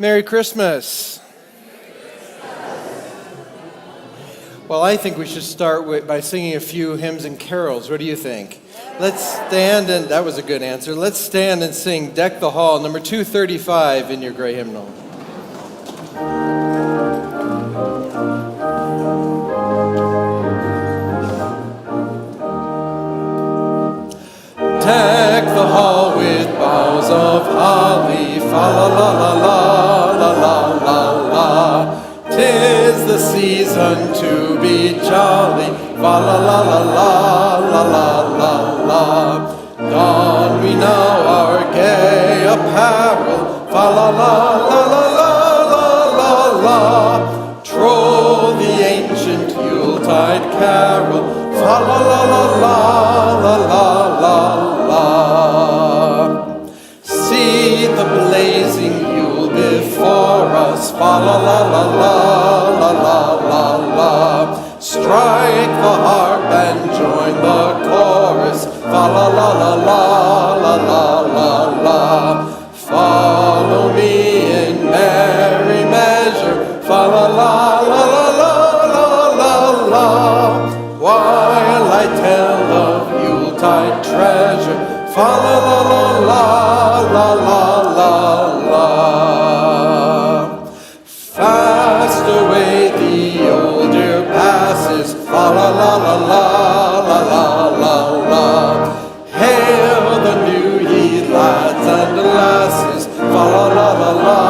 Merry Christmas. Well, I think we should start by singing a few hymns and carols. What do you think? Let's stand and, that was a good answer. Let's stand and sing Deck the Hall, number 235 in your gray hymnal. Deck the hall with boughs of holly, fa la la la la la la la la. 'Tis the season to be jolly, fa la la la la la la la la. Don we now our gay apparel, fa la la la la la la la la. Troll the ancient Yuletide carol, fa la la la la la la la la. See the blazing Yule before us, fa la la la la la la la la. Strike the harp and join the chorus, fa la la la la la la la la. Follow me in merry measure, fa la la la la la la la la. While I tell of Yuletide treasure, fa la la la la la la la la. Fast away the old year passes, fa la la la la la la la la. Hail the new ye lads and lasses, fa la la la la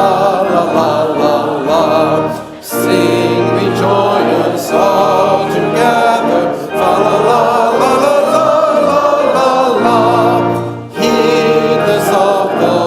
la la la la. Sing we joyous all together, fa la la la la la la la la. Heedless of the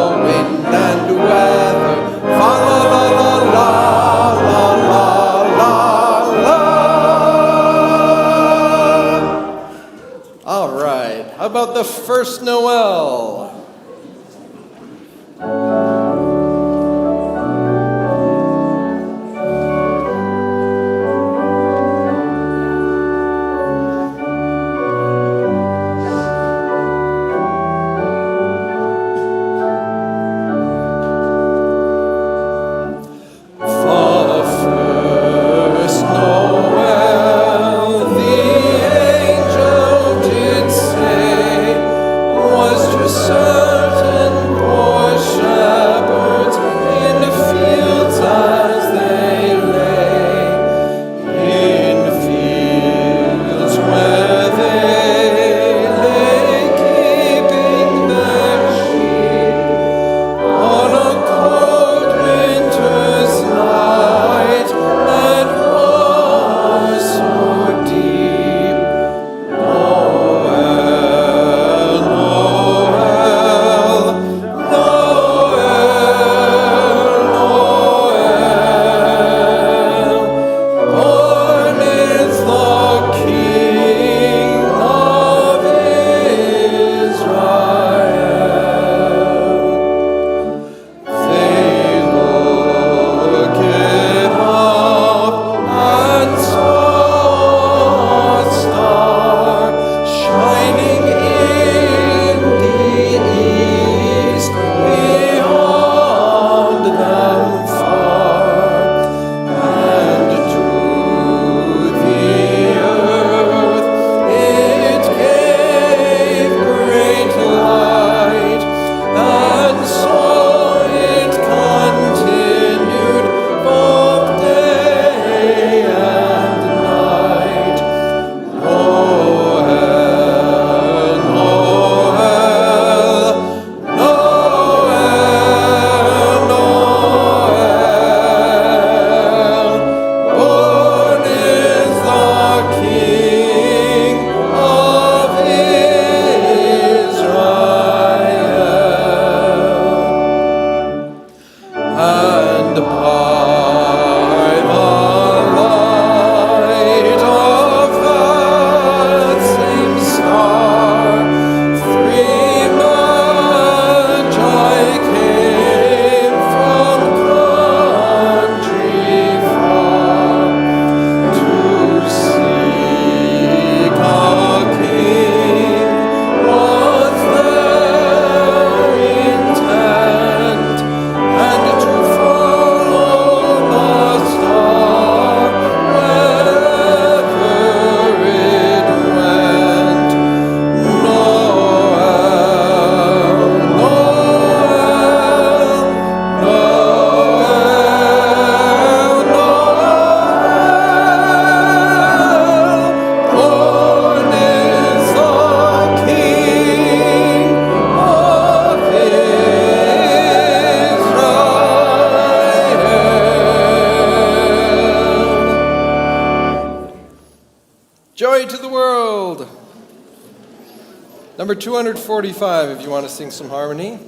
Number 245, if you want to sing some harmony.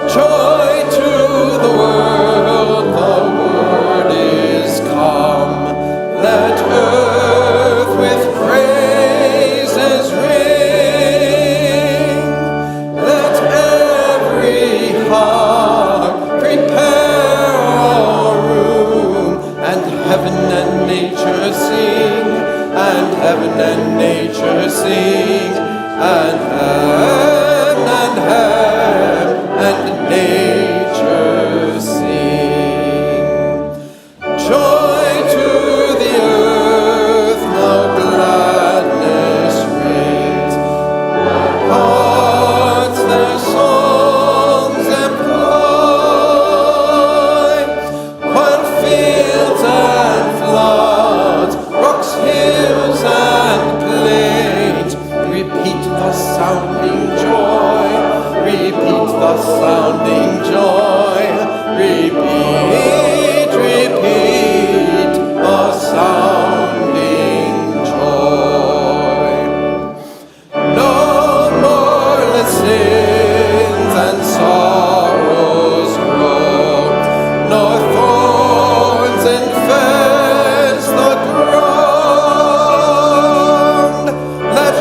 Joy to the world, the word is come. Let earth with praises ring. Let every heart prepare a room, and heaven and nature sing, and heaven and nature sing, and heaven and nature sing. Joy to the earth, now gladness rings. Hearts their songs employ, while fields and floods, rocks, hills and plains repeat the sounding joy. Repeat the sounding joy. Repeat, repeat the sounding joy. No more let sins and sorrows grow, nor thorns infest the ground. Let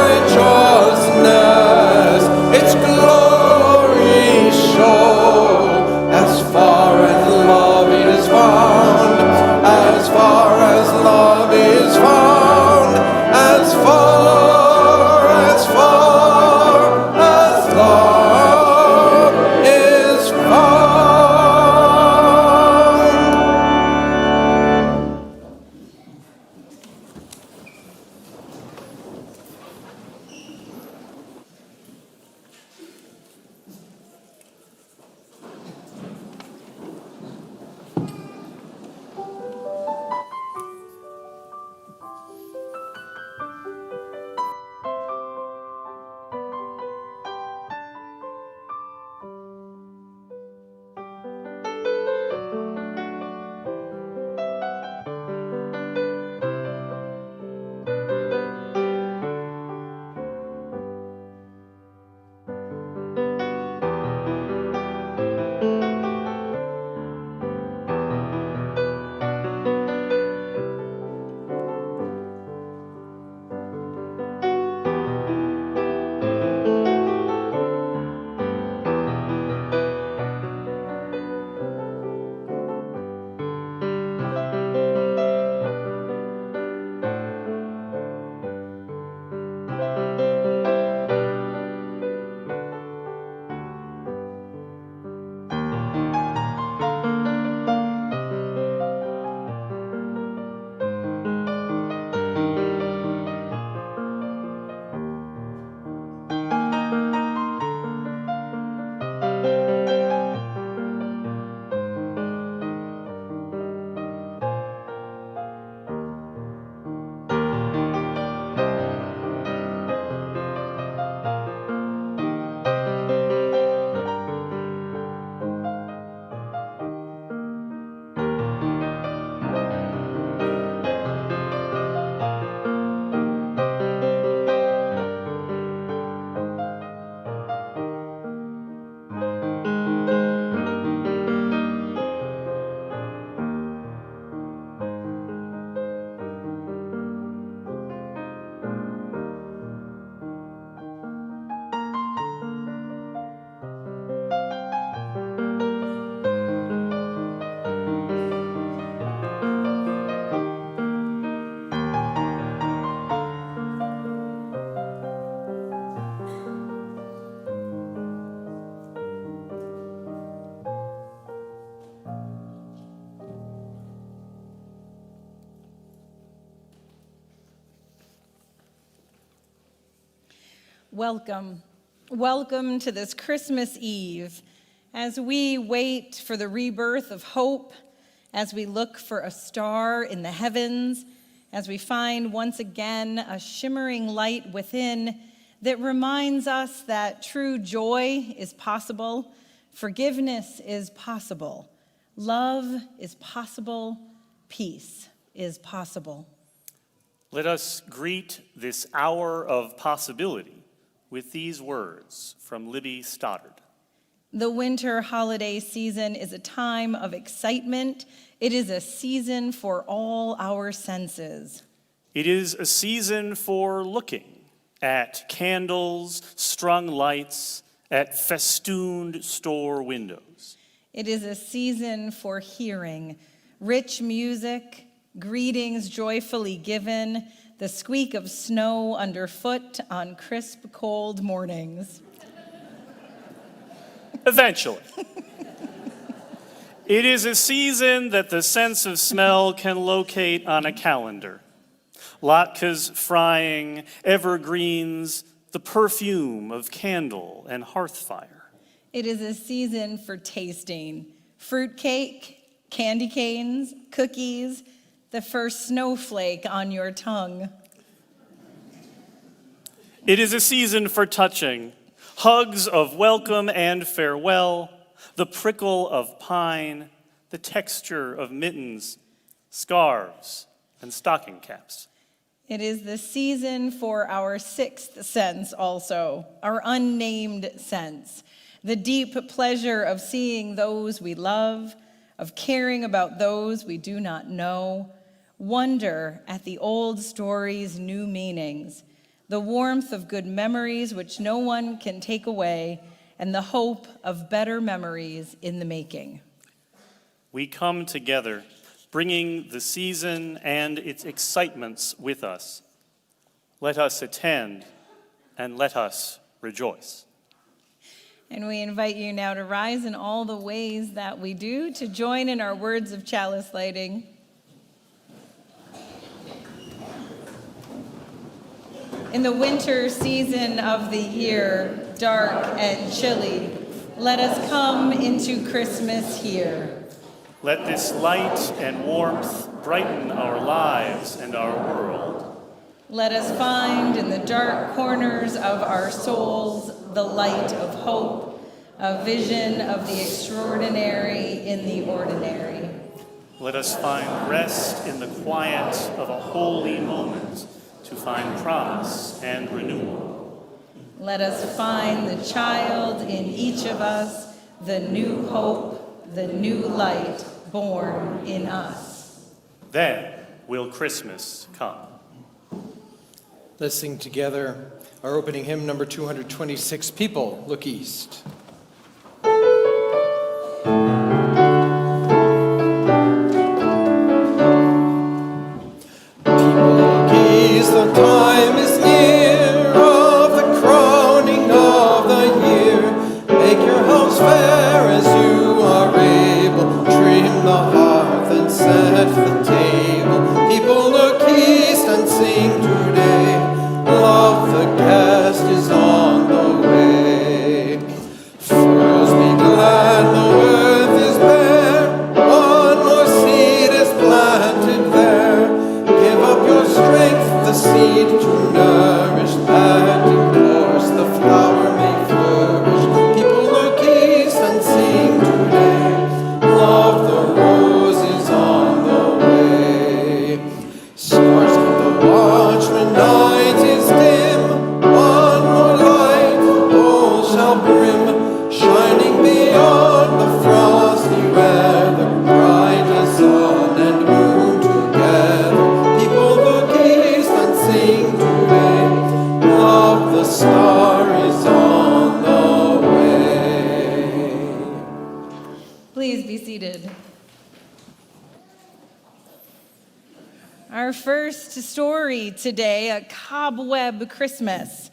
righteousness its glory show, as far as love is found, as far as love is found, as far as love is found. Welcome. Welcome to this Christmas Eve as we wait for the rebirth of hope, as we look for a star in the heavens, as we find once again a shimmering light within that reminds us that true joy is possible, forgiveness is possible, Love is possible. Peace is possible. Let us greet this hour of possibility with these words from Libby Stoddard. The winter holiday season is a time of excitement. It is a season for all our senses. It is a season for looking at candles, strung lights, at festooned store windows. It is a season for hearing rich music, greetings joyfully given, the squeak of snow underfoot on crisp, cold mornings. Eventually. It is a season that the sense of smell can locate on a calendar. Latkes frying, evergreens, the perfume of candle and hearth fire. It is a season for tasting fruitcake, candy canes, cookies, the first snowflake on your tongue. It is a season for touching, hugs of welcome and farewell, the prickle of pine, the texture of mittens, scarves, and stocking caps. It is the season for our sixth sense also, our unnamed sense, the deep pleasure of seeing those we love, of caring about those we do not know, wonder at the old stories' new meanings, the warmth of good memories which no one can take away, and the hope of better memories in the making. We come together, bringing the season and its excitements with us. Let us attend and let us rejoice. And we invite you now to rise in all the ways that we do, to join in our words of chalice lighting. In the winter season of the year, dark and chilly, let us come into Christmas here. Let this light and warmth brighten our lives and our world. Let us find in the dark corners of our souls the light of hope, a vision of the extraordinary in the ordinary. Let us find rest in the quiet of a holy moment to find promise and renewal. Let us find the child in each of us, the new hope, the new light born in us. Then will Christmas come. Let's sing together our opening hymn, number 226, People Look East. The time is near of the crowning of the year. Make your house fair as you are able. Trim the hearth and set the table. People look east and sing today. Love the guest is on the way. Furrows be glad, the earth is bare. One more seed is planted there. Give up your strength, the seed to nourish, that in course the flower may flourish. People look east and sing today. Love the roses on the way. Stars keep the watch when night is dim. One more light all shall brim, shining beyond the frosty weather. Bright as sun and moon together. People look east and sing today. Love the star is on the way. Please be seated. Our first story today, a Cobweb Christmas.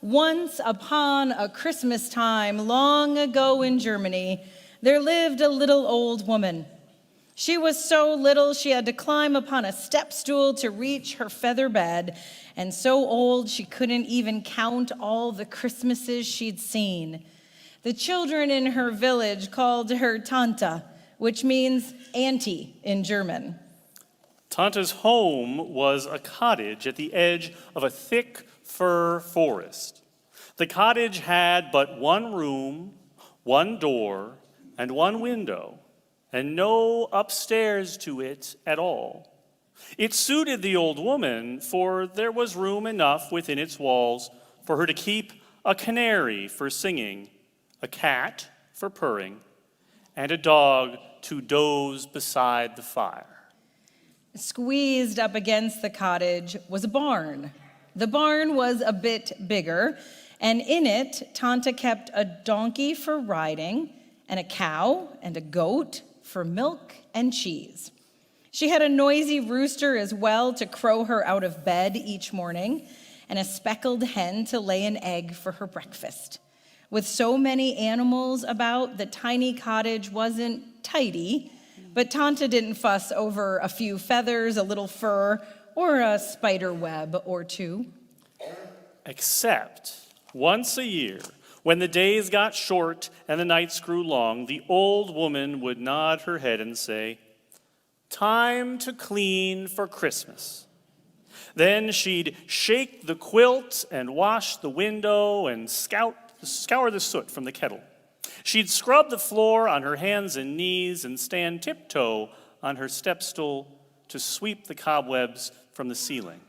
Once upon a Christmas time, long ago in Germany, there lived a little old woman. She was so little she had to climb upon a step stool to reach her feather bed, and so old she couldn't even count all the Christmases she'd seen. The children in her village called her Tante, which means auntie in German. Tante's home was a cottage at the edge of a thick fir forest. The cottage had but one room, one door, and one window, and no upstairs to it at all. It suited the old woman, for there was room enough within its walls for her to keep a canary for singing, a cat for purring, and a dog to doze beside the fire. Squeezed up against the cottage was a barn. The barn was a bit bigger, and in it, Tanta kept a donkey for riding, and a cow and a goat for milk and cheese. She had a noisy rooster as well to crow her out of bed each morning, and a speckled hen to lay an egg for her breakfast. With so many animals about, the tiny cottage wasn't tidy, but Tanta didn't fuss over a few feathers, a little fur, or a spider web or two. Except once a year, when the days got short and the nights grew long, the old woman would nod her head and say, "Time to clean for Christmas." Then she'd shake the quilt and wash the window and scour the soot from the kettle. She'd scrub the floor on her hands and knees and stand tiptoe on her step stool to sweep the cobwebs from the ceiling.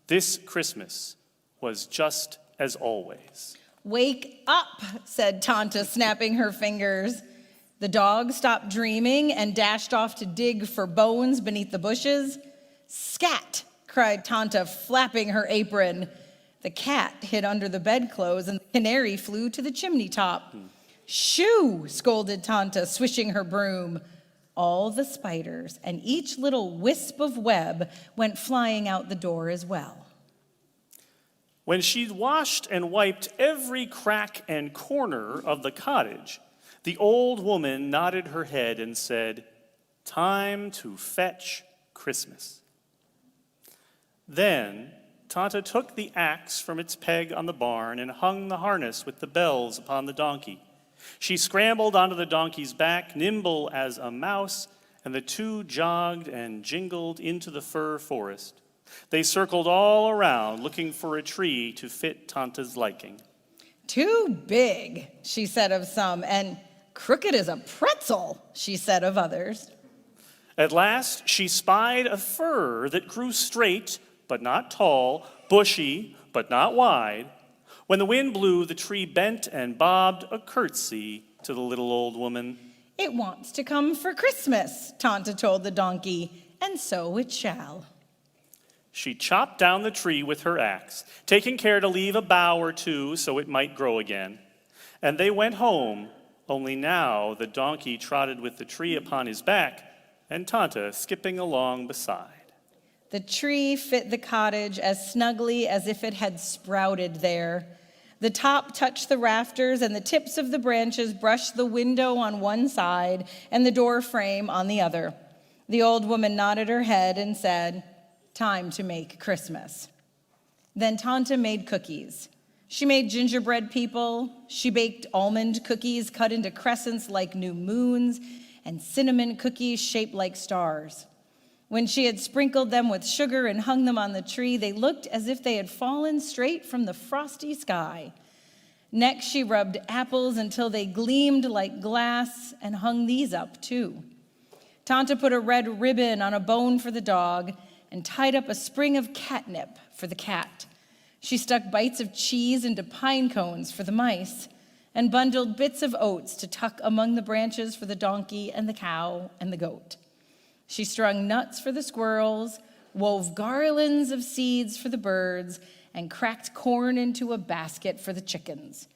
This Christmas was just as always. "Wake up," said Tanta, snapping her fingers. The dog stopped dreaming and dashed off to dig for bones beneath the bushes. "Scat!" cried Tanta, flapping her apron. The cat hid under the bedclothes, and the canary flew to the chimney top. "Shoo!" scolded Tanta, swishing her broom. All the spiders and each little wisp of web went flying out the door as well. When she'd washed and wiped every crack and corner of the cottage, the old woman nodded her head and said, "Time to fetch Christmas." Then Tanta took the axe from its peg on the barn and hung the harness with the bells upon the donkey. She scrambled onto the donkey's back, nimble as a mouse, and the two jogged and jingled into the fir forest. They circled all around, looking for a tree to fit Tanta's liking. "Too big," she said of some, and "crooked as a pretzel," she said of others. At last, she spied a fir that grew straight, but not tall, bushy, but not wide. When the wind blew, the tree bent and bobbed a curtsy to the little old woman. "It wants to come for Christmas," Tanta told the donkey, "and so it shall." She chopped down the tree with her axe, taking care to leave a bough or two so it might grow again. And they went home, only now the donkey trotted with the tree upon his back, and Tanta skipping along beside. The tree fit the cottage as snugly as if it had sprouted there. The top touched the rafters, and the tips of the branches brushed the window on one side and the door frame on the other. The old woman nodded her head and said, "Time to make Christmas." Then Tanta made cookies. She made gingerbread people. She baked almond cookies cut into crescents like new moons, and cinnamon cookies shaped like stars. When she had sprinkled them with sugar and hung them on the tree, they looked as if they had fallen straight from the frosty sky. Next, she rubbed apples until they gleamed like glass and hung these up too. Tanta put a red ribbon on a bone for the dog and tied up a sprig of catnip for the cat. She stuck bites of cheese into pine cones for the mice and bundled bits of oats to tuck among the branches for the donkey and the cow and the goat. She strung nuts for the squirrels, wove garlands of seeds for the birds, and cracked corn into a basket for the chickens.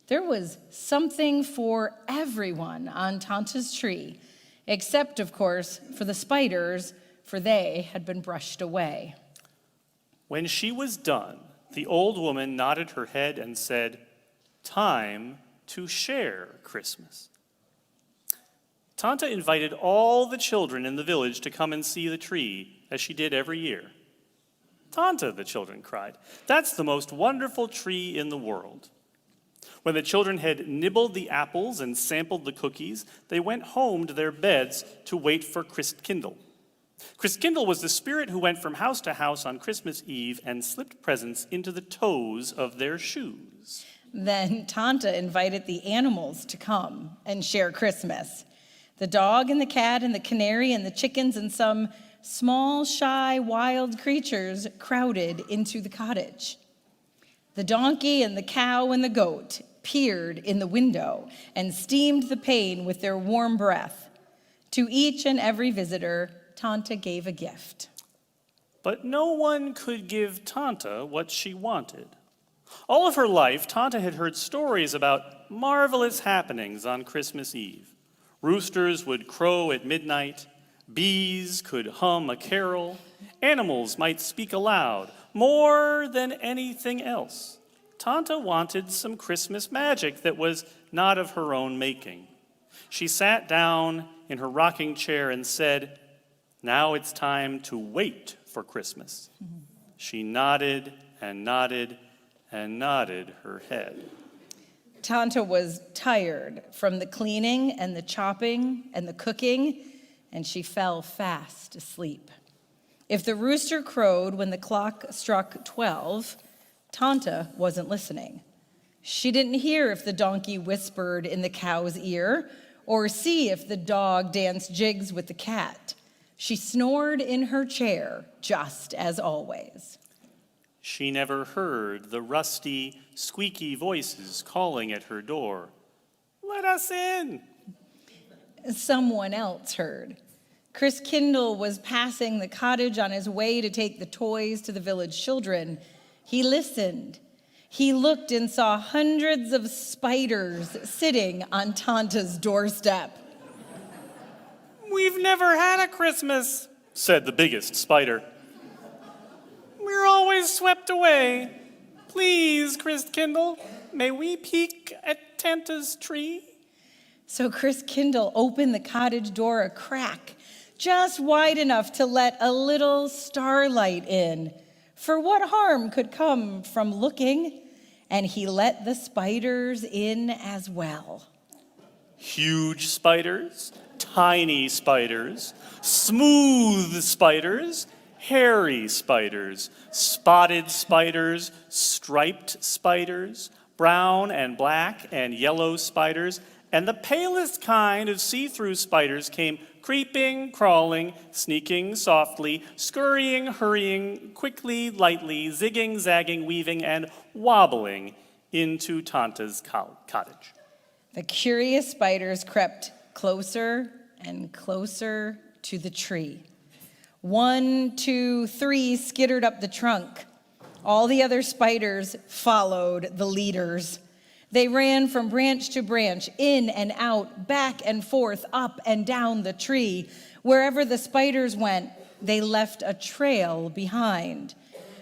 There was something for everyone on Tanta's tree, except, of course, for the spiders, for they had been brushed away. When she was done, the old woman nodded her head and said, "Time to share Christmas." Tanta invited all the children in the village to come and see the tree, as she did every year. "Tanta," the children cried, "that's the most wonderful tree in the world." When the children had nibbled the apples and sampled the cookies, they went home to their beds to wait for Christkindl. Christkindl was the spirit who went from house to house on Christmas Eve and slipped presents into the toes of their shoes. Then Tanta invited the animals to come and share Christmas. The dog and the cat and the canary and the chickens and some small, shy, wild creatures crowded into the cottage. The donkey and the cow and the goat peered in the window and steamed the pane with their warm breath. To each and every visitor, Tanta gave a gift. But no one could give Tanta what she wanted. All of her life, Tanta had heard stories about marvelous happenings on Christmas Eve. Roosters would crow at midnight, bees could hum a carol, animals might speak aloud. More than anything else, Tanta wanted some Christmas magic that was not of her own making. She sat down in her rocking chair and said, "Now it's time to wait for Christmas." She nodded and nodded and nodded her head. Tanta was tired from the cleaning and the chopping and the cooking, and she fell fast asleep. If the rooster crowed when the clock struck 12, Tanta wasn't listening. She didn't hear if the donkey whispered in the cow's ear or see if the dog danced jigs with the cat. She snored in her chair, just as always. She never heard the rusty, squeaky voices calling at her door. "Let us in." Someone else heard. Chris Kindle was passing the cottage on his way to take the toys to the village children. He listened. He looked and saw hundreds of spiders sitting on Tanta's doorstep. "We've never had a Christmas," said the biggest spider. "We're always swept away. Please, Christkindle, may we peek at Tanta's tree?" So Chris Kindle opened the cottage door a crack, just wide enough to let a little starlight in. For what harm could come from looking? And he let the spiders in as well. Huge spiders, tiny spiders, smooth spiders, hairy spiders, spotted spiders, striped spiders, brown and black and yellow spiders, and the palest kind of see-through spiders came creeping, crawling, sneaking softly, scurrying, hurrying, quickly, lightly, zigging, zagging, weaving, and wobbling into Tanta's cottage. The curious spiders crept closer and closer to the tree. 1, 2, 3 skittered up the trunk. All the other spiders followed the leaders. They ran from branch to branch, in and out, back and forth, up and down the tree. Wherever the spiders went, they left a trail behind.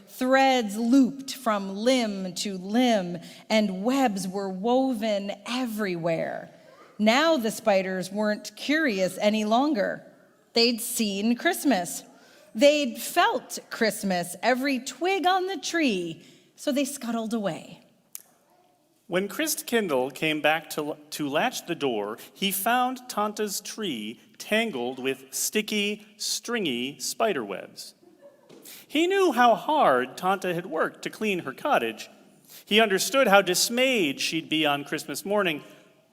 Threads looped from limb to limb, and webs were woven everywhere. Now the spiders weren't curious any longer. They'd seen Christmas. They'd felt Christmas, every twig on the tree, so they scuttled away. When Christkindle came back to latch the door, he found Tanta's tree tangled with sticky, stringy spider webs. He knew how hard Tanta had worked to clean her cottage. He understood how dismayed she'd be on Christmas morning,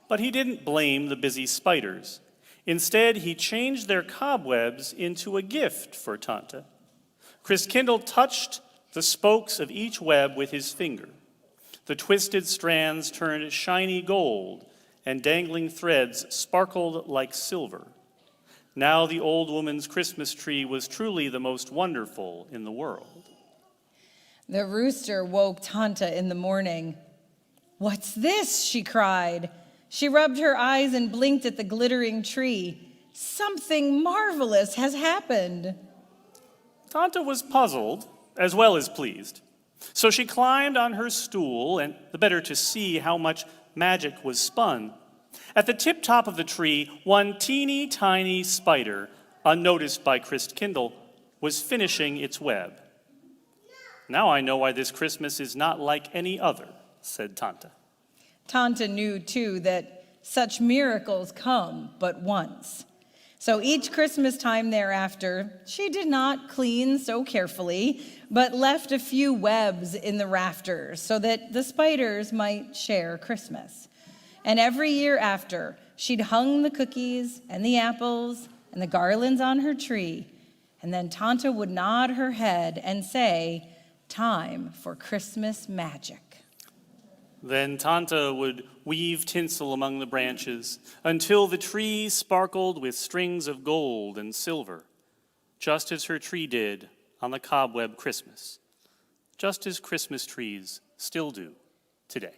but he didn't blame the busy spiders. Instead, he changed their cobwebs into a gift for Tanta. Christkindle touched the spokes of each web with his finger. The twisted strands turned shiny gold, and dangling threads sparkled like silver. Now the old woman's Christmas tree was truly the most wonderful in the world. The rooster woke Tanta in the morning. "What's this?" she cried. She rubbed her eyes and blinked at the glittering tree. "Something marvelous has happened." Tanta was puzzled as well as pleased. So she climbed on her stool, and the better to see how much magic was spun. At the tip top of the tree, one teeny tiny spider, unnoticed by Christkindle, was finishing its web. "Now I know why this Christmas is not like any other," said Tanta. Tanta knew, too, that such miracles come but once. So each Christmas time thereafter, she did not clean so carefully, but left a few webs in the rafters so that the spiders might share Christmas. And every year after, she'd hung the cookies and the apples and the garlands on her tree, and then Tanta would nod her head and say, "Time for Christmas magic." Then Tanta would weave tinsel among the branches until the tree sparkled with strings of gold and silver, just as her tree did on the Cobweb Christmas, just as Christmas trees still do today.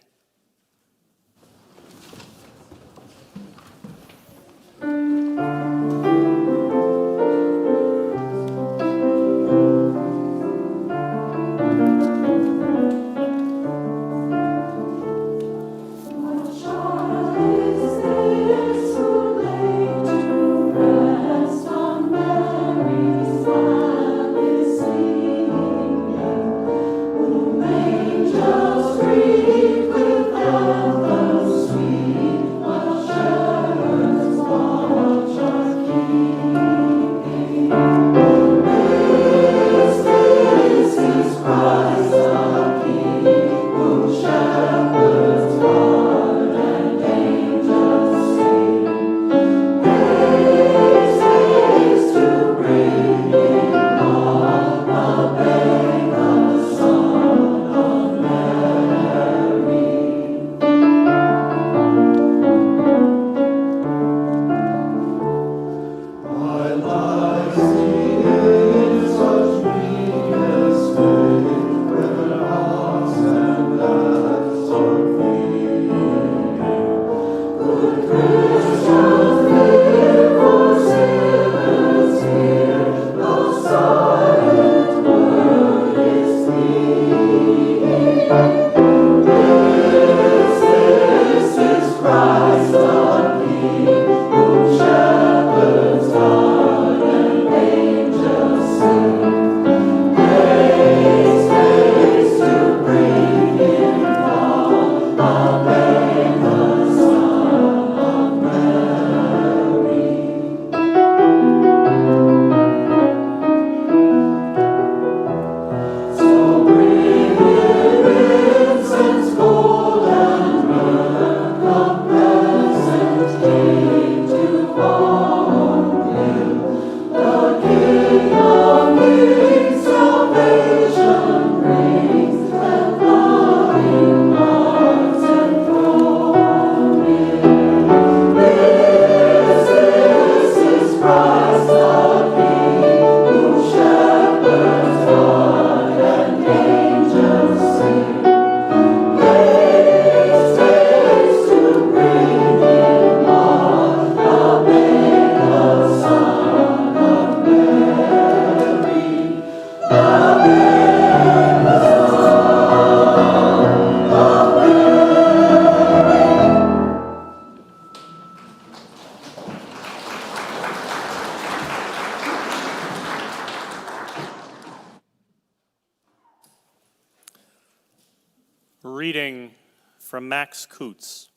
Reading from Max Coots.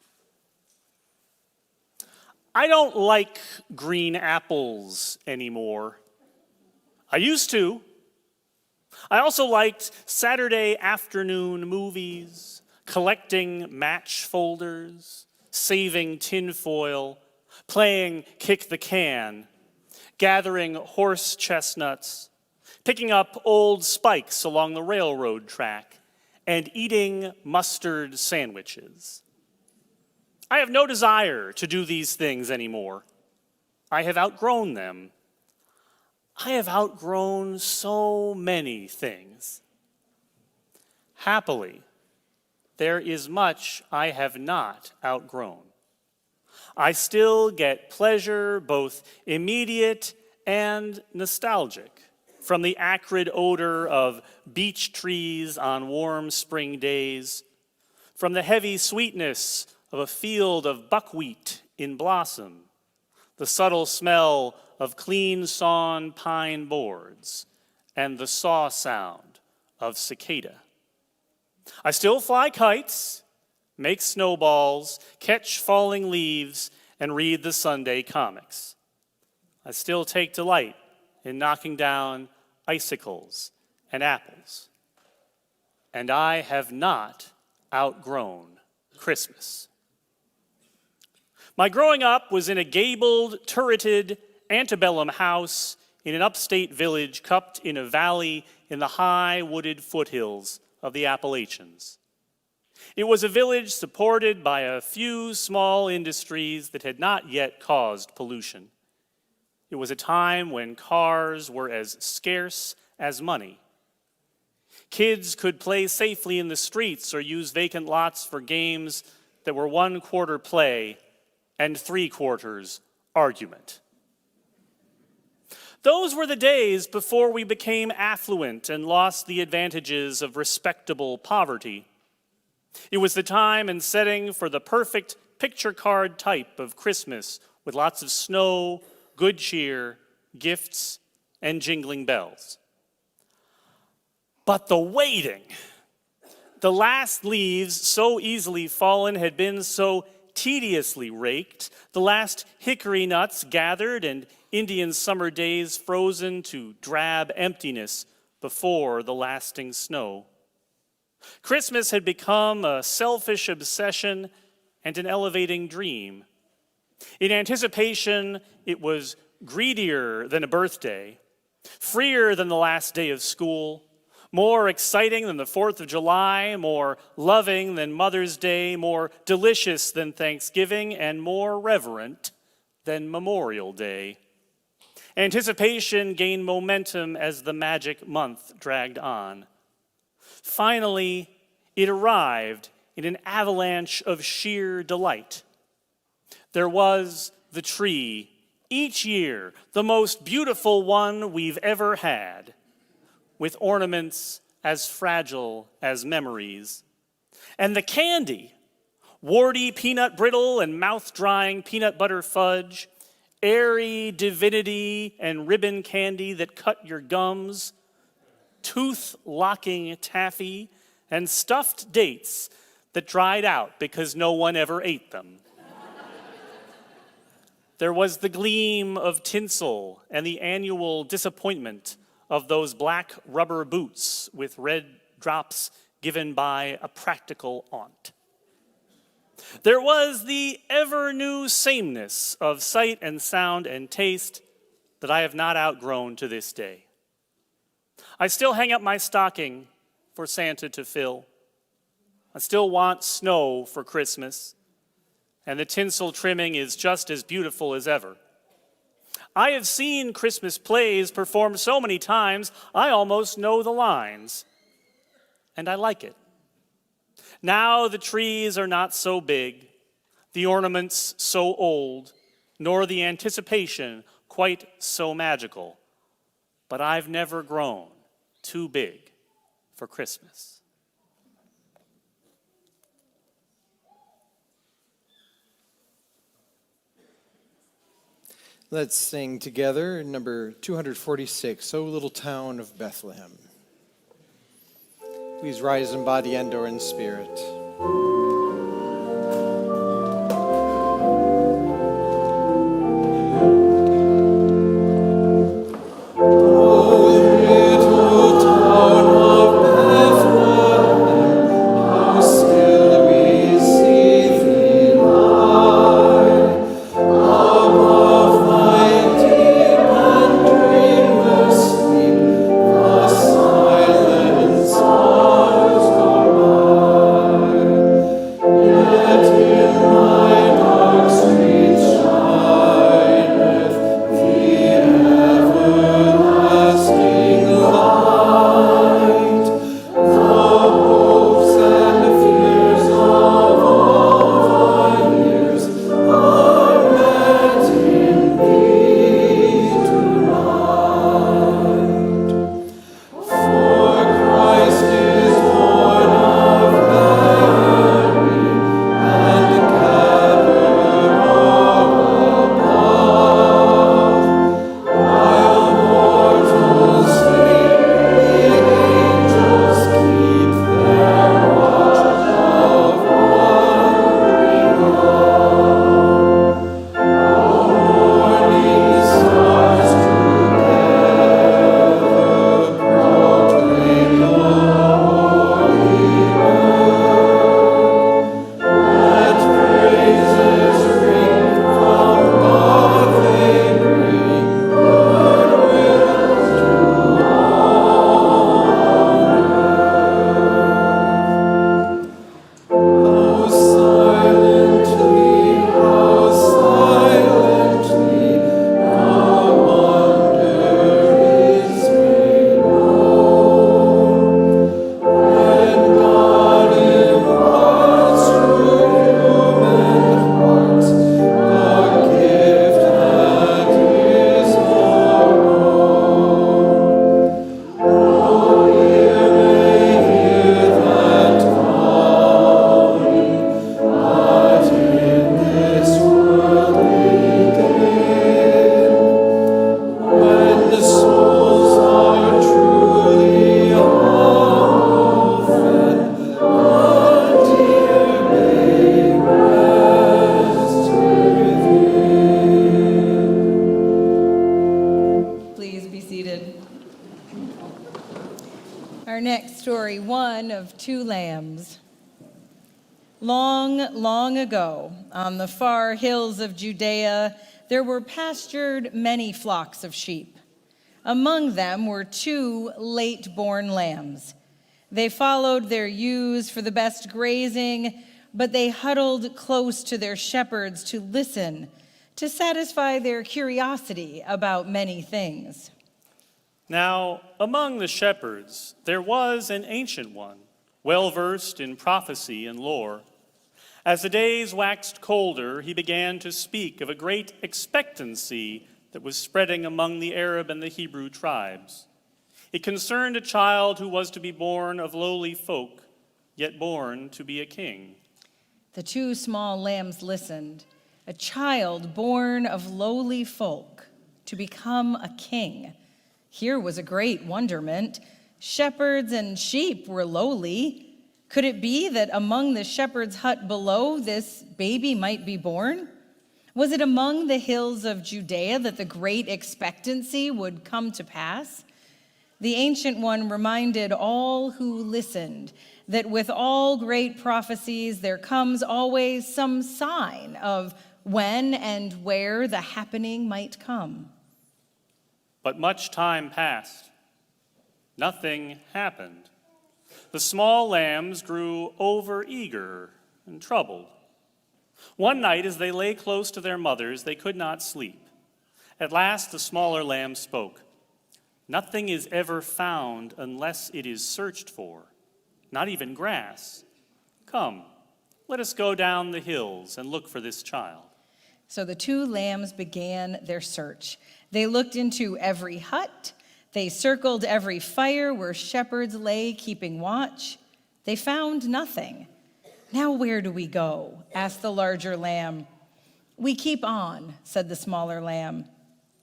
I don't like green apples anymore. I used to. I also liked Saturday afternoon movies, collecting match folders, saving tinfoil, playing kick the can, gathering horse chestnuts, picking up old spikes along the railroad track, and eating mustard sandwiches. I have no desire to do these things anymore. I have outgrown them. I have outgrown so many things. Happily, there is much I have not outgrown. I still get pleasure, both immediate and nostalgic, from the acrid odor of beech trees on warm spring days, from the heavy sweetness of a field of buckwheat in blossom, the subtle smell of clean sawn pine boards, and the saw sound of cicada. I still fly kites, make snowballs, catch falling leaves, and read the Sunday comics. I still take delight in knocking down icicles and apples. And I have not outgrown Christmas. My growing up was in a gabled, turreted, antebellum house in an upstate village cupped in a valley in the high wooded foothills of the Appalachians. It was a village supported by a few small industries that had not yet caused pollution. It was a time when cars were as scarce as money. Kids could play safely in the streets or use vacant lots for games that were 1/4 play and 3/4 argument. Those were the days before we became affluent and lost the advantages of respectable poverty. It was the time and setting for the perfect picture card type of Christmas with lots of snow, good cheer, gifts, and jingling bells. But the waiting, the last leaves so easily fallen had been so tediously raked, the last hickory nuts gathered and Indian summer days frozen to drab emptiness before the lasting snow. Christmas had become a selfish obsession and an elevating dream. In anticipation, it was greedier than a birthday, freer than the last day of school, more exciting than the 4th of July, more loving than Mother's Day, more delicious than Thanksgiving, and more reverent than Memorial Day. Anticipation gained momentum as the magic month dragged on. Finally, it arrived in an avalanche of sheer delight. There was the tree, each year the most beautiful one we've ever had, with ornaments as fragile as memories. And the candy, warty peanut brittle and mouth-drying peanut butter fudge, airy divinity and ribbon candy that cut your gums, tooth-locking taffy, and stuffed dates that dried out because no one ever ate them. There was the gleam of tinsel and the annual disappointment of those black rubber boots with red drops given by a practical aunt. There was the ever-new sameness of sight and sound and taste that I have not outgrown to this day. I still hang up my stocking for Santa to fill. I still want snow for Christmas, and the tinsel trimming is just as beautiful as ever. I have seen Christmas plays performed so many times, I almost know the lines, and I like it. Now the trees are not so big, the ornaments so old, nor the anticipation quite so magical, but I've never grown too big for Christmas. Let's sing together number 246, O Little Town of Bethlehem. Please rise in body and or in spirit. Our next story, one of two lambs. Long, long ago, on the far hills of Judea, there were pastured many flocks of sheep. Among them were two late-born lambs. They followed their ewes for the best grazing, but they huddled close to their shepherds to listen, to satisfy their curiosity about many things. Now, among the shepherds, there was an ancient one, well-versed in prophecy and lore. As the days waxed colder, he began to speak of a great expectancy that was spreading among the Arab and the Hebrew tribes. It concerned a child who was to be born of lowly folk, yet born to be a king. The two small lambs listened. A child born of lowly folk to become a king. Here was a great wonderment. Shepherds and sheep were lowly. Could it be that among the shepherd's hut below this baby might be born? Was it among the hills of Judea that the great expectancy would come to pass? The Ancient One reminded all who listened that with all great prophecies there comes always some sign of when and where the happening might come. But much time passed. Nothing happened. The small lambs grew overeager and troubled. One night, as they lay close to their mothers, they could not sleep. At last, the smaller lamb spoke. Nothing is ever found unless it is searched for, not even grass. Come, let us go down the hills and look for this child. So the two lambs began their search. They looked into every hut. They circled every fire where shepherds lay keeping watch. They found nothing. Now where do we go? Asked the larger lamb. We keep on, said the smaller lamb.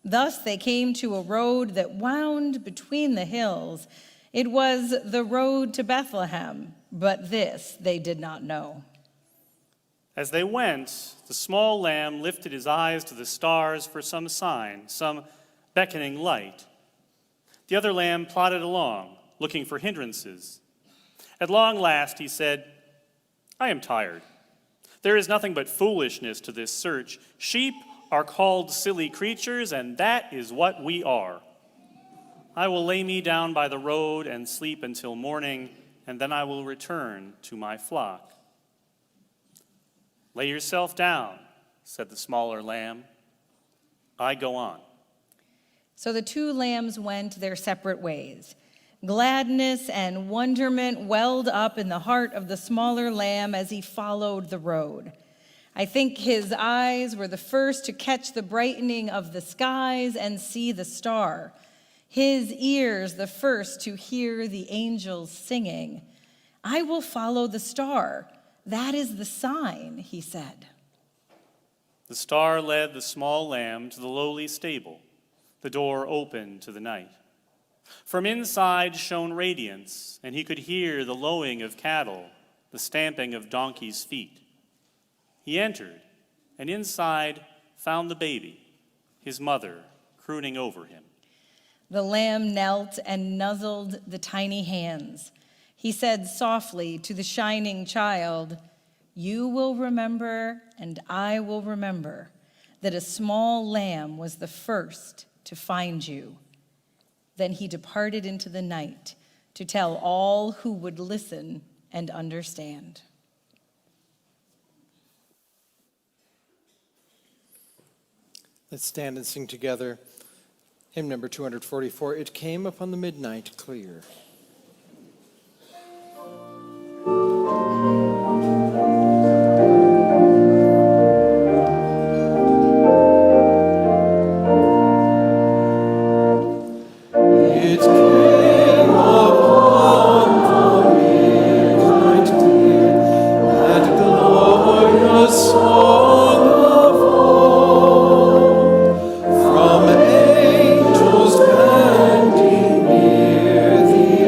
Thus they came to a road that wound between the hills. It was the road to Bethlehem, but this they did not know. As they went, the small lamb lifted his eyes to the stars for some sign, some beckoning light. The other lamb plodded along, looking for hindrances. At long last, he said, I am tired. There is nothing but foolishness to this search. Sheep are called silly creatures, and that is what we are. I will lay me down by the road and sleep until morning, and then I will return to my flock. Lay yourself down, said the smaller lamb. I go on. So the two lambs went their separate ways. Gladness and wonderment welled up in the heart of the smaller lamb as he followed the road. I think his eyes were the first to catch the brightening of the skies and see the star. His ears the first to hear the angels singing. I will follow the star. That is the sign, he said. The star led the small lamb to the lowly stable, the door open to the night. From inside shone radiance, and he could hear the lowing of cattle, the stamping of donkeys' feet. He entered, and inside found the baby, his mother, crooning over him. The lamb knelt and nuzzled the tiny hands. He said softly to the shining child, You will remember, and I will remember, that a small lamb was the first to find you. Then he departed into the night to tell all who would listen and understand. Let's stand and sing together. Hymn number 244, It Came Upon the Midnight Clear. It came upon the midnight clear, that glorious song of old, from angels bending near the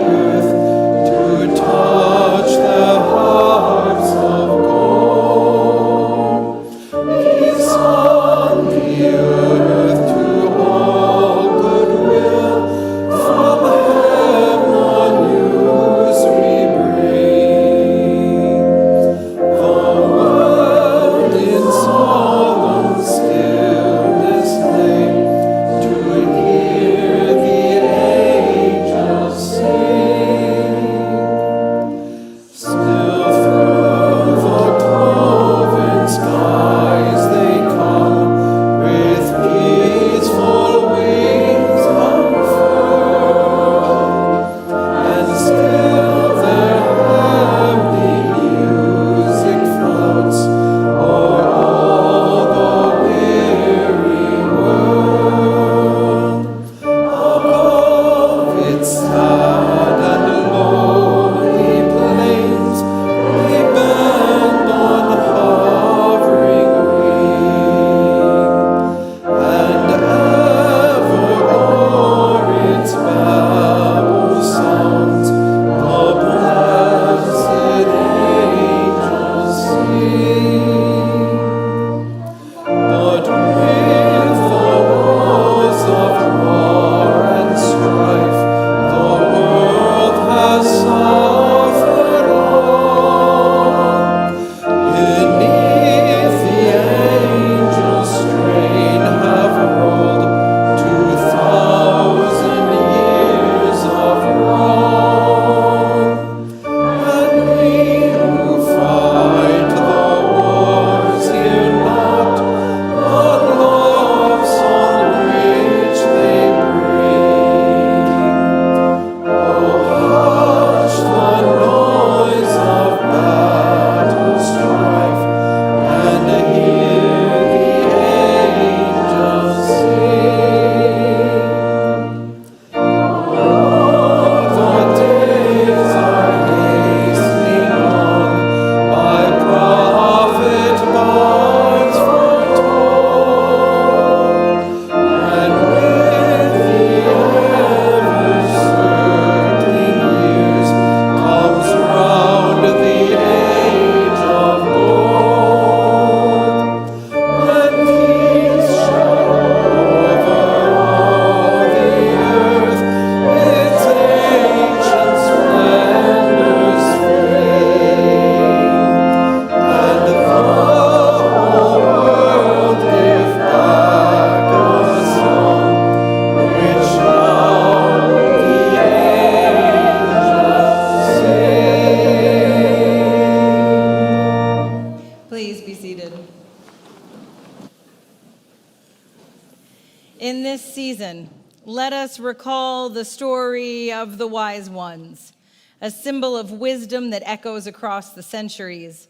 let us recall the story of the wise ones, a symbol of wisdom that echoes across the centuries.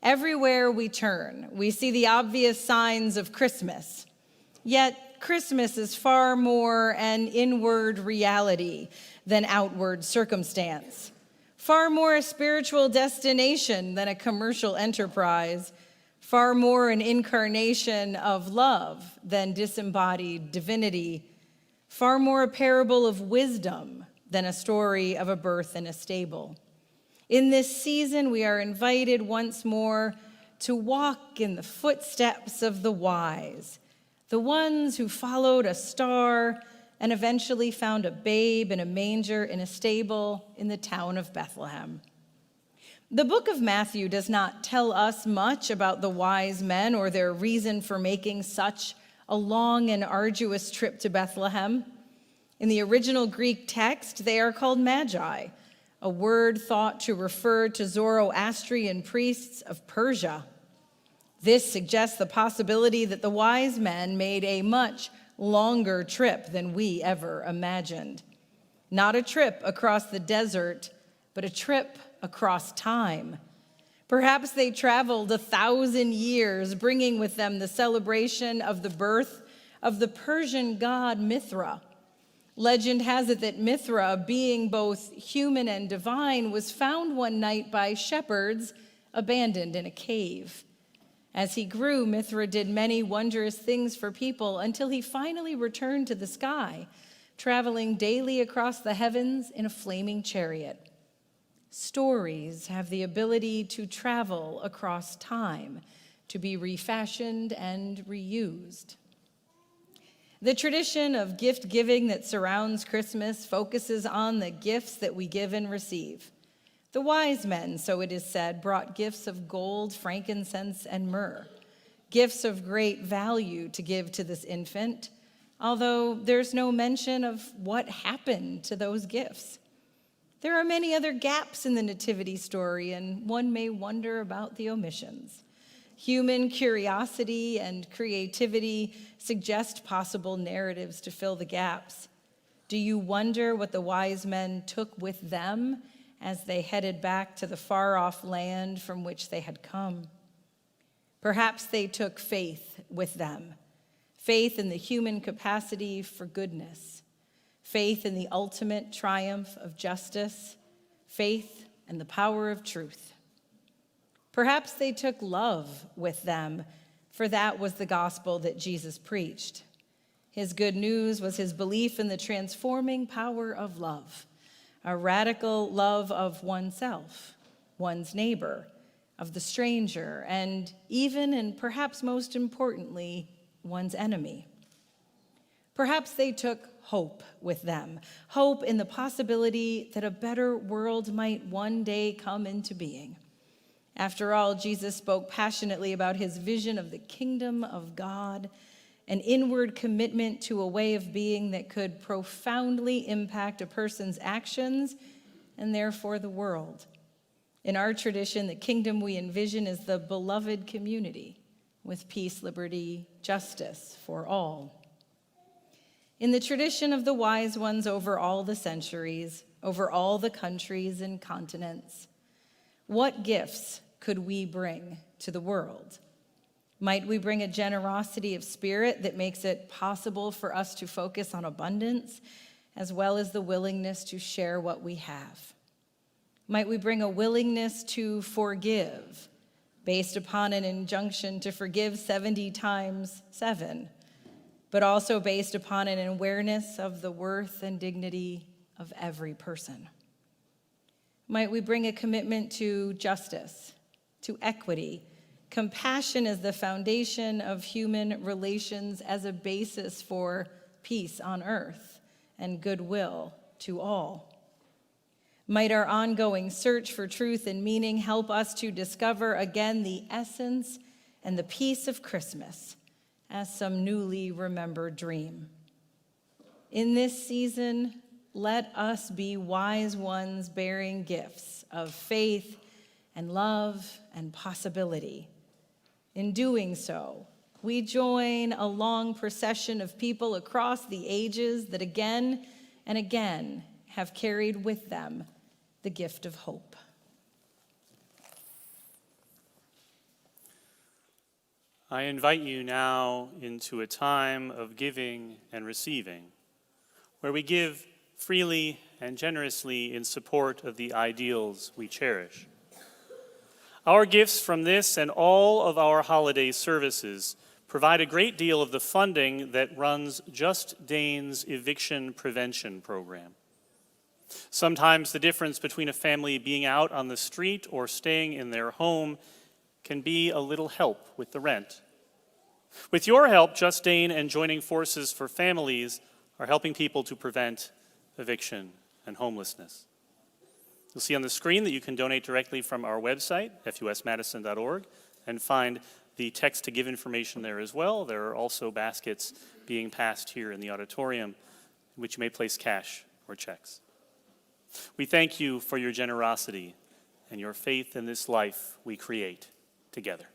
Everywhere we turn, we see the obvious signs of Christmas. Yet Christmas is far more an inward reality than outward circumstance, far more a spiritual destination than a commercial enterprise, far more an incarnation of love than disembodied divinity, far more a parable of wisdom than a story of a birth in a stable. In this season, we are invited once more to walk in the footsteps of the wise, the ones who followed a star and eventually found a babe in a manger in a stable in the town of Bethlehem. The book of Matthew does not tell us much about the wise men or their reason for making such a long and arduous trip to Bethlehem. In the original Greek text, they are called magi, a word thought to refer to Zoroastrian priests of Persia. This suggests the possibility that the wise men made a much longer trip than we ever imagined. Not a trip across the desert, but a trip across time. Perhaps they traveled 1,000 years, bringing with them the celebration of the birth of the Persian god Mithra. Legend has it that Mithra, being both human and divine, was found one night by shepherds abandoned in a cave. As he grew, Mithra did many wondrous things for people until he finally returned to the sky, traveling daily across the heavens in a flaming chariot. Stories have the ability to travel across time, to be refashioned and reused. The tradition of gift giving that surrounds Christmas focuses on the gifts that we give and receive. The wise men, so it is said, brought gifts of gold, frankincense, and myrrh, gifts of great value to give to this infant, although there's no mention of what happened to those gifts. There are many other gaps in the nativity story, and one may wonder about the omissions. Human curiosity and creativity suggest possible narratives to fill the gaps. Do you wonder what the wise men took with them as they headed back to the far-off land from which they had come? Perhaps they took faith with them, faith in the human capacity for goodness, faith in the ultimate triumph of justice, faith in the power of truth. Perhaps they took love with them, for that was the gospel that Jesus preached. His good news was his belief in the transforming power of love, a radical love of oneself, one's neighbor, of the stranger, and even, and perhaps most importantly, one's enemy. Perhaps they took hope with them, hope in the possibility that a better world might one day come into being. After all, Jesus spoke passionately about his vision of the kingdom of God, an inward commitment to a way of being that could profoundly impact a person's actions and therefore the world. In our tradition, the kingdom we envision is the beloved community with peace, liberty, justice for all. In the tradition of the wise ones over all the centuries, over all the countries and continents, what gifts could we bring to the world? Might we bring a generosity of spirit that makes it possible for us to focus on abundance, as well as the willingness to share what we have? Might we bring a willingness to forgive, based upon an injunction to forgive 70 times 7, but also based upon an awareness of the worth and dignity of every person? Might we bring a commitment to justice, to equity, compassion as the foundation of human relations as a basis for peace on earth and goodwill to all? Might our ongoing search for truth and meaning help us to discover again the essence and the peace of Christmas as some newly remembered dream? In this season, let us be wise ones bearing gifts of faith and love and possibility. In doing so, we join a long procession of people across the ages that again and again have carried with them the gift of hope. I invite you now into a time of giving and receiving, where we give freely and generously in support of the ideals we cherish. Our gifts from this and all of our holiday services provide a great deal of the funding that runs Just Dane's eviction prevention program. Sometimes the difference between a family being out on the street or staying in their home can be a little help with the rent. With your help, Just Dane and Joining Forces for Families are helping people to prevent eviction and homelessness. You'll see on the screen that you can donate directly from our website, fusmadison.org, and find the text to give information there as well. There are also baskets being passed here in the auditorium in which you may place cash or checks. We thank you for your generosity and your faith in this life we create together.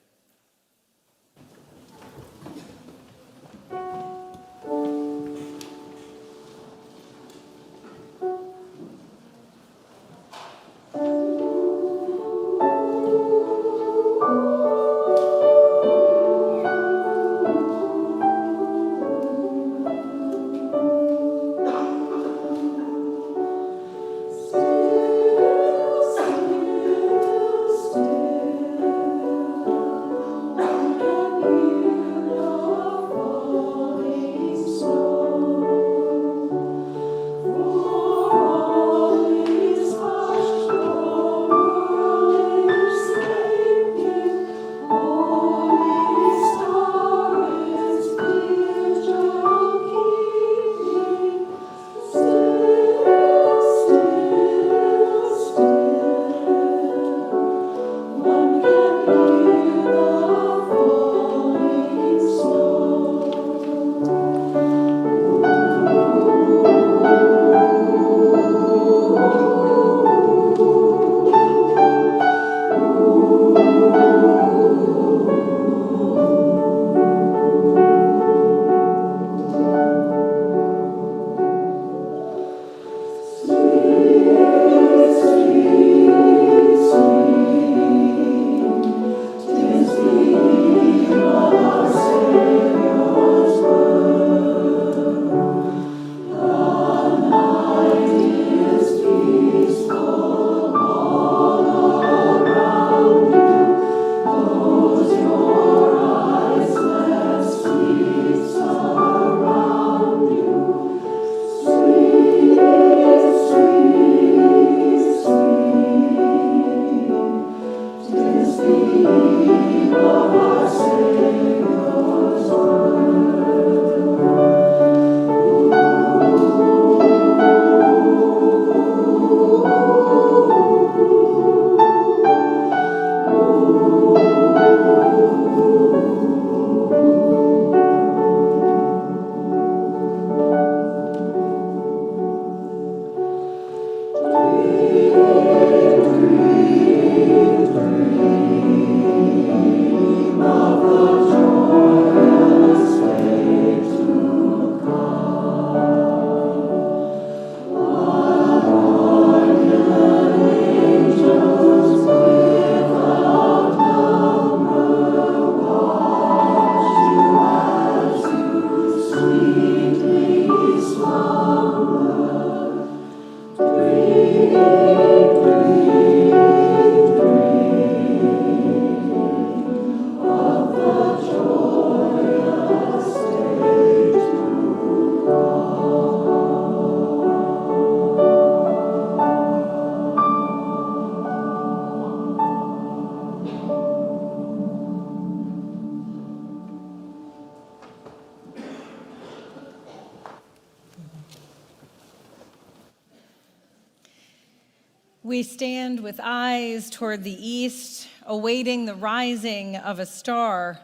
We stand with eyes toward the east, awaiting the rising of a star,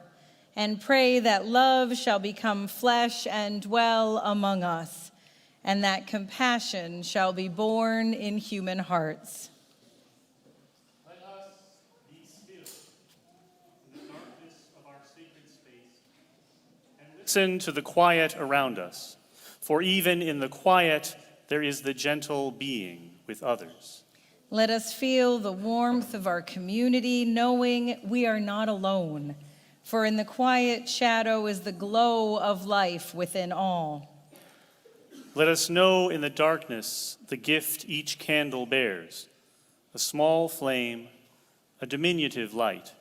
and pray that love shall become flesh and dwell among us, and that compassion shall be born in human hearts. Let us be still in the darkness of our sacred space listen to the quiet around us, for even in the quiet there is the gentle being with others. Let us feel the warmth of our community, knowing we are not alone, for in the quiet shadow is the glow of life within all. Let us know in the darkness the gift each candle bears, a small flame, a diminutive light.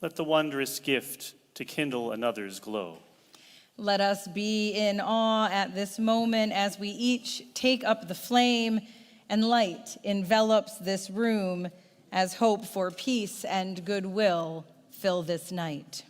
Let the wondrous gift to kindle another's glow. Let us be in awe at this moment as we each take up the flame and light envelops this room as hope for peace and goodwill fill this night.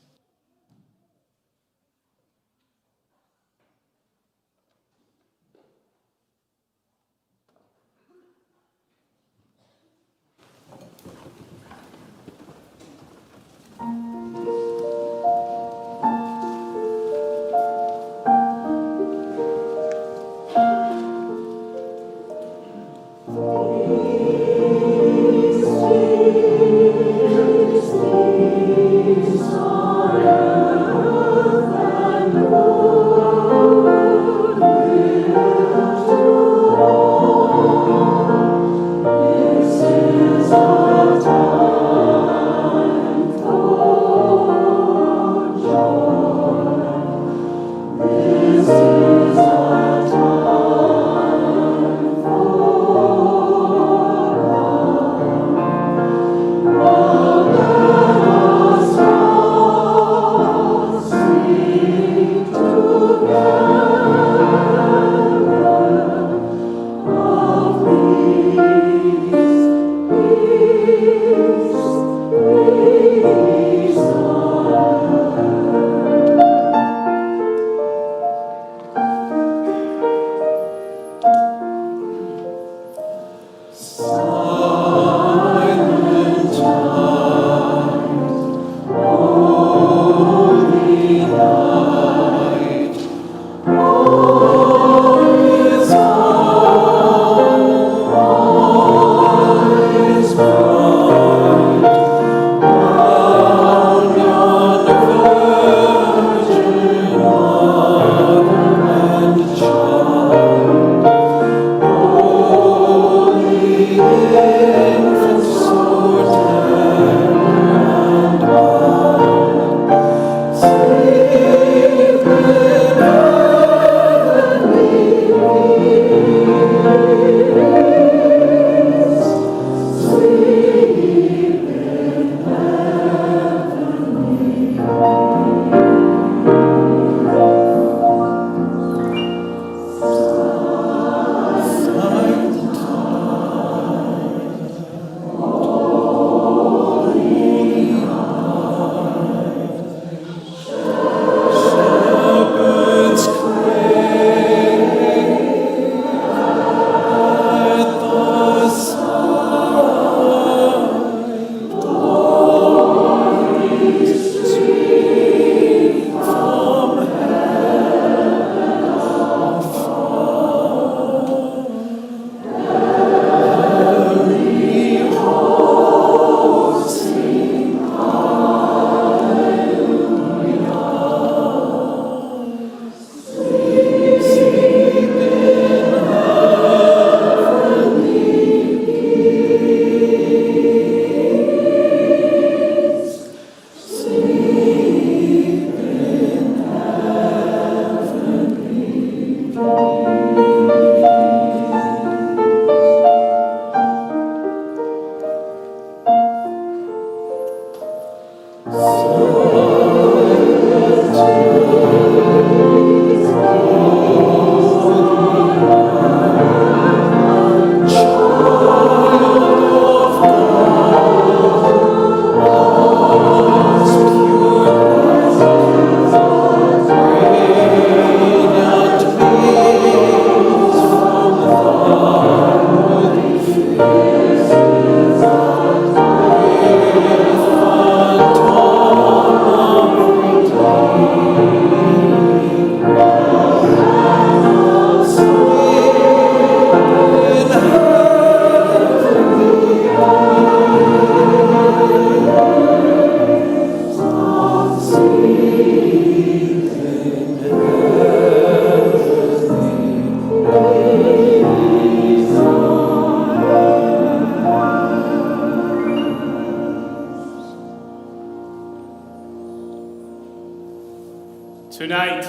Tonight,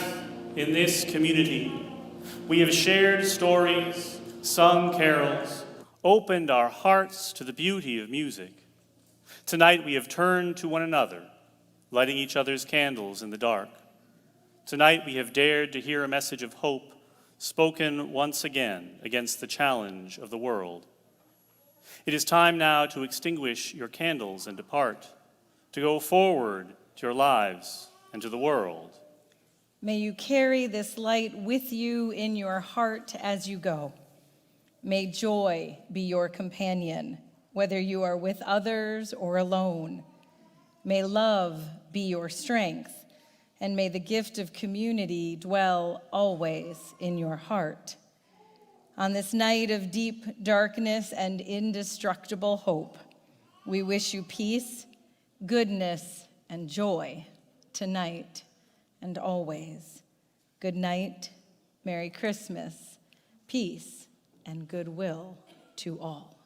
in this community, we have shared stories, sung carols, opened our hearts to the beauty of music. Tonight, we have turned to one another, lighting each other's candles in the dark. Tonight, we have dared to hear a message of hope spoken once again against the challenge of the world. It is time now to extinguish your candles and depart, to go forward to your lives and to the world. May you carry this light with you in your heart as you go. May joy be your companion, whether you are with others or alone. May love be your strength, and may the gift of community dwell always in your heart. On this night of deep darkness and indestructible hope, we wish you peace, goodness, and joy tonight and always. Good night, Merry Christmas, peace, and goodwill to all.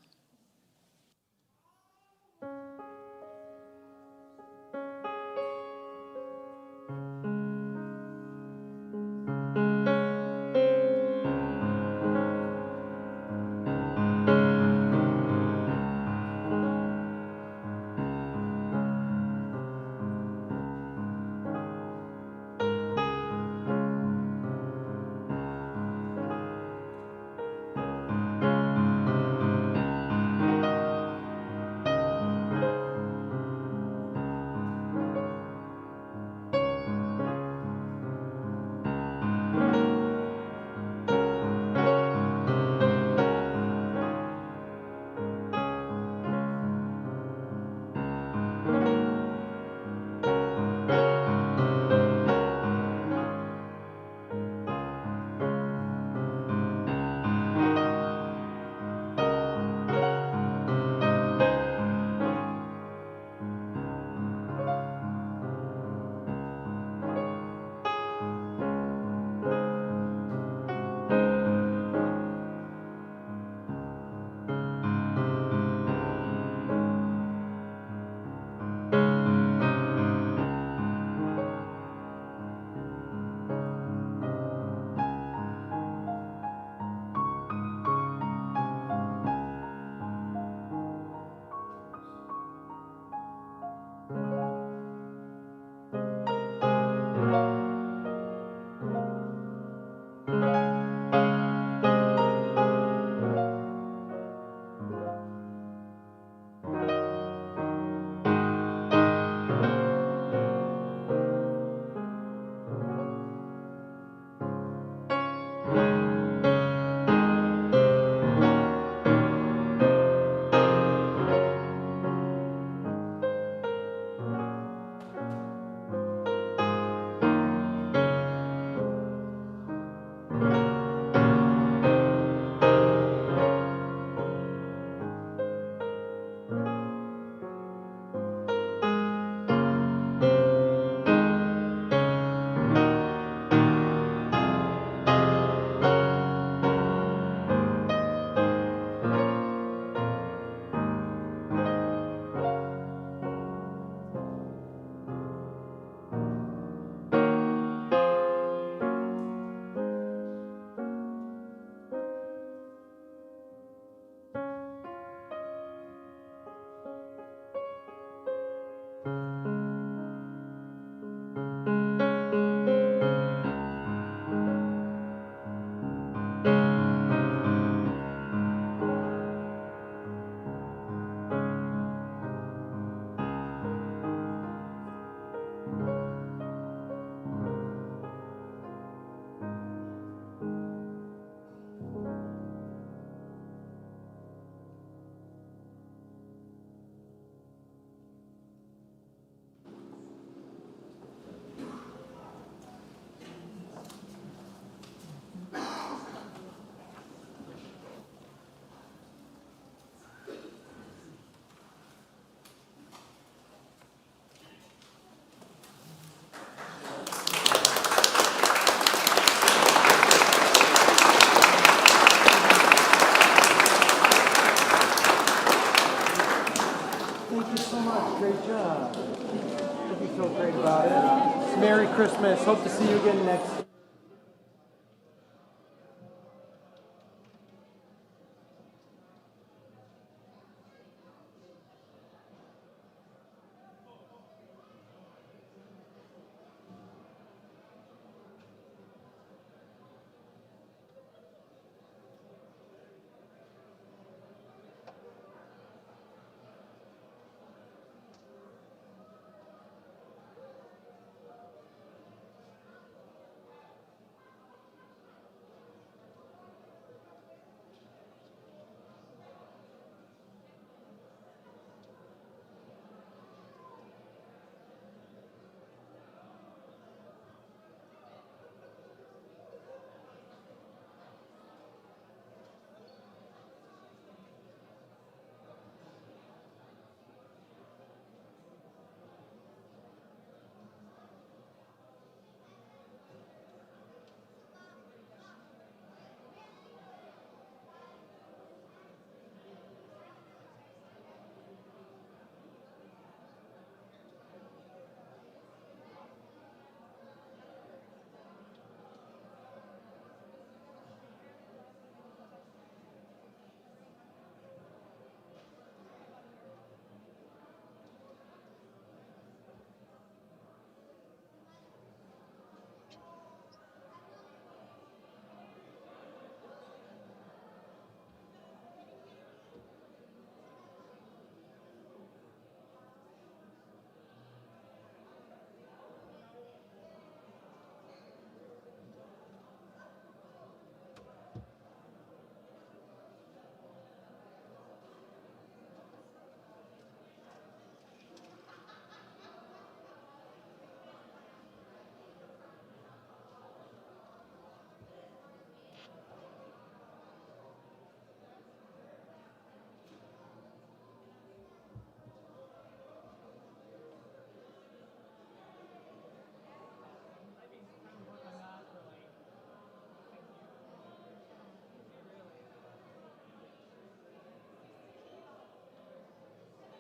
Thank you so much. Great job. I hope you feel great about it. Merry Christmas. Hope to see you again next